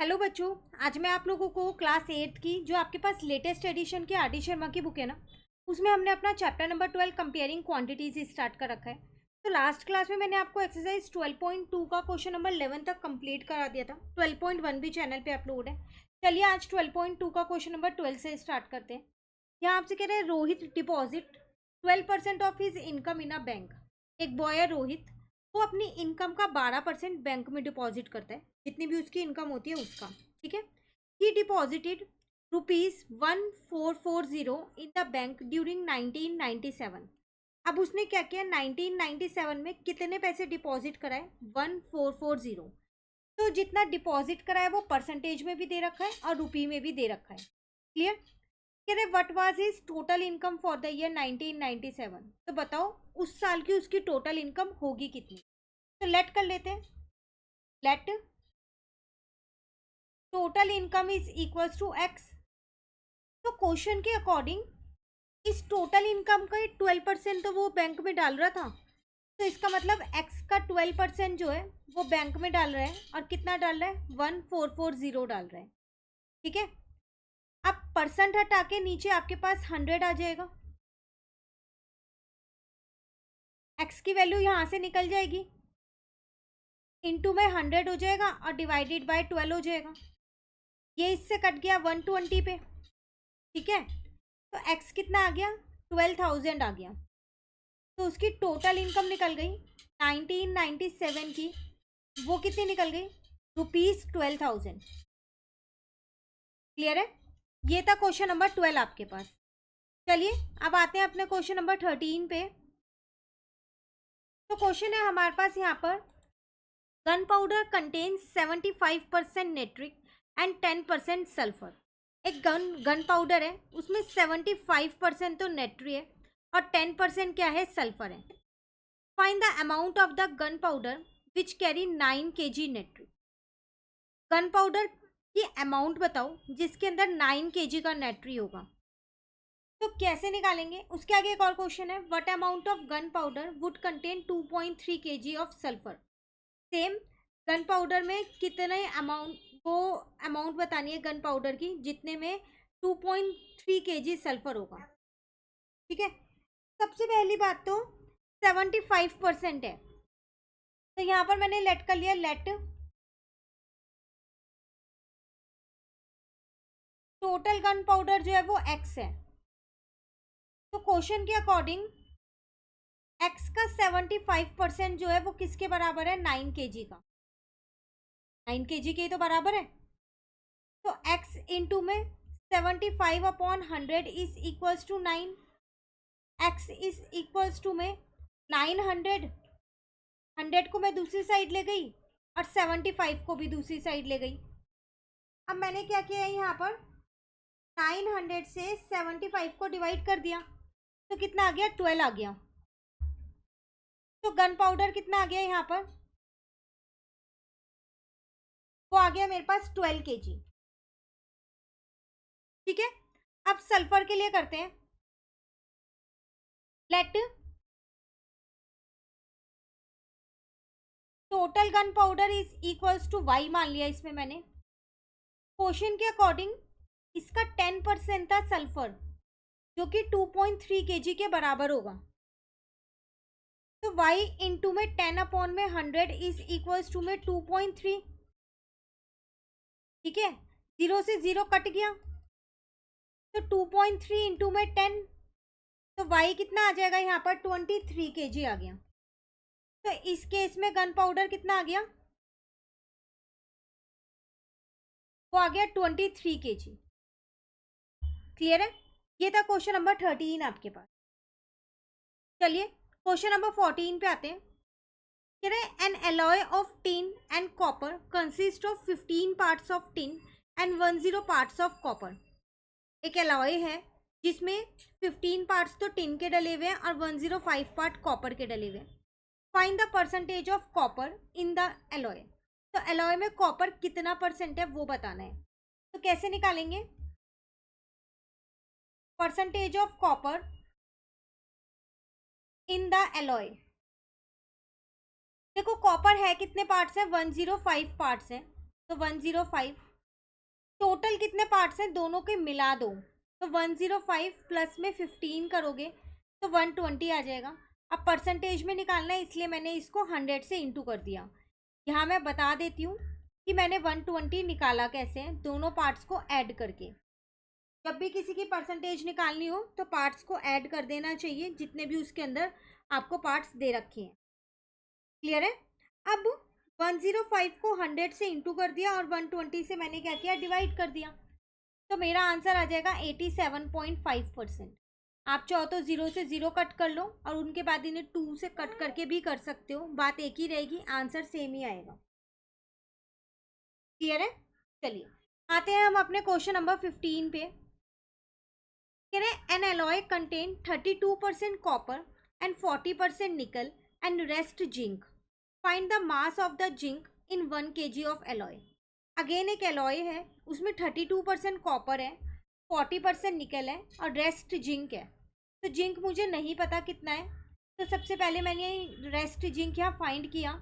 Hello बच्चों। आज मैं आप लोगों को क्लास 8 की जो आपके पास लेटेस्ट एडिशन की आर डी शर्मा की बुक है ना, उसमें हमने अपना chapter number 12 comparing quantities start कर रखा है। तो लास्ट क्लास में मैंने आपको एक्सरसाइज 12.2 का क्वेश्चन नंबर 11 तक कंप्लीट करा दिया था। 12.1 भी चैनल पे अपलोड है। चलिए आज 12.2 का क्वेश्चन नंबर 12 से स्टार्ट करते हैं। यहाँ आपसे कह रहे हैं Rohit deposit 12% of his income in a bank. एक बॉय है रोहित, वो अपनी इनकम का 12% बैंक में डिपॉजिट करता है, जितनी भी उसकी इनकम होती है उसका। ठीक है। ही deposited ₹1440 in the bank during 1997। अब उसने क्या किया, 1997 में कितने पैसे डिपॉजिट कराए? 1440। तो जितना डिपॉजिट कराया वो परसेंटेज में भी दे रखा है और रुपी में भी दे रखा है। क्लियर? कहते what was his total income for the year 1997। तो बताओ उस साल की उसकी टोटल इनकम होगी कितनी? तो लेट कर लेते हैं। Let total income is equals to x. तो क्वेश्चन के अकॉर्डिंग इस टोटल इनकम का 12% तो वो बैंक में डाल रहा था, तो इसका मतलब एक्स का 12% जो है वो बैंक में डाल रहा है। और कितना डाल रहा है? 1440 डाल रहा है। ठीक है। अब परसेंट हटा के नीचे आपके पास 100 आ जाएगा। एक्स की वैल्यू यहाँ से निकल जाएगी, इनटू में 100 हो जाएगा और डिवाइडेड बाय 12 हो जाएगा। ये इससे कट गया 120 पे। ठीक है। तो एक्स कितना आ गया? 12,000 आ गया। तो उसकी टोटल इनकम निकल गई 1997 की, वो कितनी निकल गई? ₹12,000। क्लियर है? ये था क्वेश्चन नंबर 12 आपके पास। चलिए अब आते हैं अपने क्वेश्चन नंबर 13 पे। तो क्वेश्चन है हमारे पास यहाँ पर, gun powder contains 75% nitric and 10% sulphur. एक गन पाउडर है, उसमें 75% तो नेट्री है और 10% क्या है? सल्फर है। Find the amount of the gun powder which carry 9 kg nitre. Gun powder की अमाउंट बताओ जिसके अंदर 9 kg का नेट्री होगा। तो कैसे निकालेंगे? उसके आगे एक और क्वेश्चन है, what amount of gun powder would contain 2.3 kg of sulphur. Same gun powder में कितने अमाउंट, वो अमाउंट बतानी है गन पाउडर की जितने में 2.3 kg सल्फर होगा। ठीक है। सबसे पहली बात तो 75% है, तो यहाँ पर मैंने लेट कर लिया। लेट टोटल गन पाउडर जो है वो एक्स है, तो क्वेश्चन के अकॉर्डिंग एक्स का 75% जो है वो किसके बराबर है? 9 kg का। 9 kg के ही तो बराबर है। तो x इंटू में 75/100 is equals to 9। x is equals to में 900, 100 को मैं दूसरी साइड ले गई और 75 को भी दूसरी साइड ले गई। अब मैंने क्या किया है, यहाँ पर 900 से 75 को डिवाइड कर दिया, तो कितना आ गया? 12 आ गया। तो गन पाउडर कितना आ गया यहाँ पर? वो आ गया मेरे पास 12 kg। ठीक है। अब सल्फर के लिए करते हैं। Let total gun powder is equals to y मान लिया इसमें मैंने। क्वेश्चन के अकॉर्डिंग इसका 10% था सल्फर, जो कि 2.3 kg के बराबर होगा। तो y इंटू में 10/100 इज इक्वल्स टू में 2.3। ठीक है। 0 से 0 कट गया, तो 2.3 इंटू में 10, तो y कितना आ जाएगा यहाँ पर? 23 kg आ गया। तो इस केस में गन पाउडर कितना आ गया? वो आ गया 23 kg। क्लियर है? ये था क्वेश्चन नंबर 13 आपके पास। चलिए क्वेश्चन नंबर 14 पे आते हैं। कह रहे N alloy of tin and copper consist of 15 parts of tin and 10 parts of copper. एक एलॉय है जिसमें 15 पार्ट्स तो टिन के डले हुए हैं और 105 पार्ट कॉपर के डले हुए हैं। Find the percentage of copper in the alloy. तो एलॉय में कॉपर कितना परसेंट है वो बताना है। तो कैसे निकालेंगे? Percentage of copper in the alloy. देखो कॉपर है कितने पार्ट्स है? 105 पार्ट्स हैं, तो 105 टोटल कितने पार्ट्स हैं दोनों के मिला दो, तो 105 प्लस में 15 करोगे तो 120 आ जाएगा। अब परसेंटेज में निकालना है इसलिए मैंने इसको 100 से इंटू कर दिया। यहाँ मैं बता देती हूँ कि मैंने 120 निकाला कैसे है, दोनों पार्ट्स को ऐड करके। जब भी किसी की परसेंटेज निकालनी हो तो पार्ट्स को ऐड कर देना चाहिए, जितने भी उसके अंदर आपको पार्ट्स दे रखे हैं। क्लियर है? अब 105 को 100 से इंटू कर दिया और 120 से मैंने क्या किया, डिवाइड कर दिया, तो मेरा आंसर आ जाएगा 87.5%। आप चाहो तो 0 से 0 कट कर लो और उनके बाद इन्हें 2 से कट करके भी कर सकते हो, बात एक ही रहेगी, आंसर सेम ही आएगा। क्लियर है? चलिए आते हैं हम अपने क्वेश्चन नंबर 15 पे। कह रहे N alloy contain 32% copper and 40% निकल and rest zinc, find the mass of the zinc in 1 kg of alloy. Again एक एलॉय है, उसमें 32% कॉपर है, 40% निकल है और रेस्ट जिंक है। तो जिंक मुझे नहीं पता कितना है, तो सबसे पहले मैंने रेस्ट जिंक यहाँ फाइंड किया।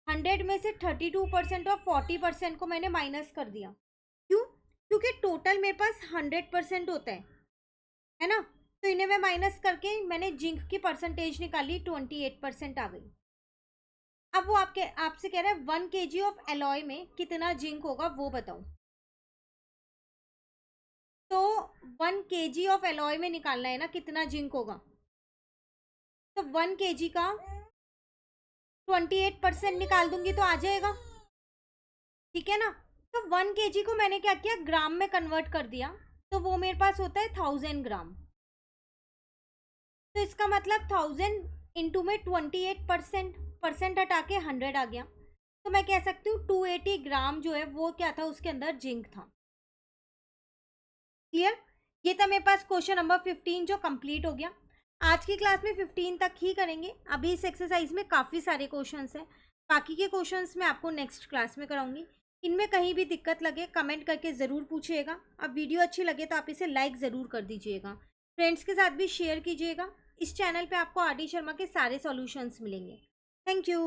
100 में से 32% और 40% को मैंने माइनस कर दिया। क्यों? क्योंकि टोटल मेरे पास 100% होता है ना, तो इन्हें मैं माइनस करके मैंने जिंक की परसेंटेज निकाली, 28% आ गई। अब वो आपसे कह रहा है 1 kg ऑफ एलॉय में कितना जिंक होगा वो बताओ। तो 1 kg ऑफ एलॉय में निकालना है ना कितना जिंक होगा, तो 1 kg का 28% निकाल दूंगी तो आ जाएगा। ठीक है ना? तो 1 kg को मैंने क्या किया, ग्राम में कन्वर्ट कर दिया, तो वो मेरे पास होता है 1000 ग्राम। तो इसका मतलब 1000 इंटू में 28% हटा के 100 आ गया, तो मैं कह सकती हूँ 280 ग्राम जो है वो क्या था, उसके अंदर जिंक था। क्लियर? ये था मेरे पास क्वेश्चन नंबर 15 जो कंप्लीट हो गया। आज की क्लास में 15 तक ही करेंगे, अभी इस एक्सरसाइज में काफ़ी सारे क्वेश्चंस हैं, बाकी के क्वेश्चंस मैं आपको नेक्स्ट क्लास में कराऊंगी। इनमें कहीं भी दिक्कत लगे कमेंट करके ज़रूर पूछिएगा। अब वीडियो अच्छी लगे तो आप इसे लाइक ज़रूर कर दीजिएगा, फ्रेंड्स के साथ भी शेयर कीजिएगा। इस चैनल पे आपको आर डी शर्मा के सारे सॉल्यूशंस मिलेंगे। Thank you.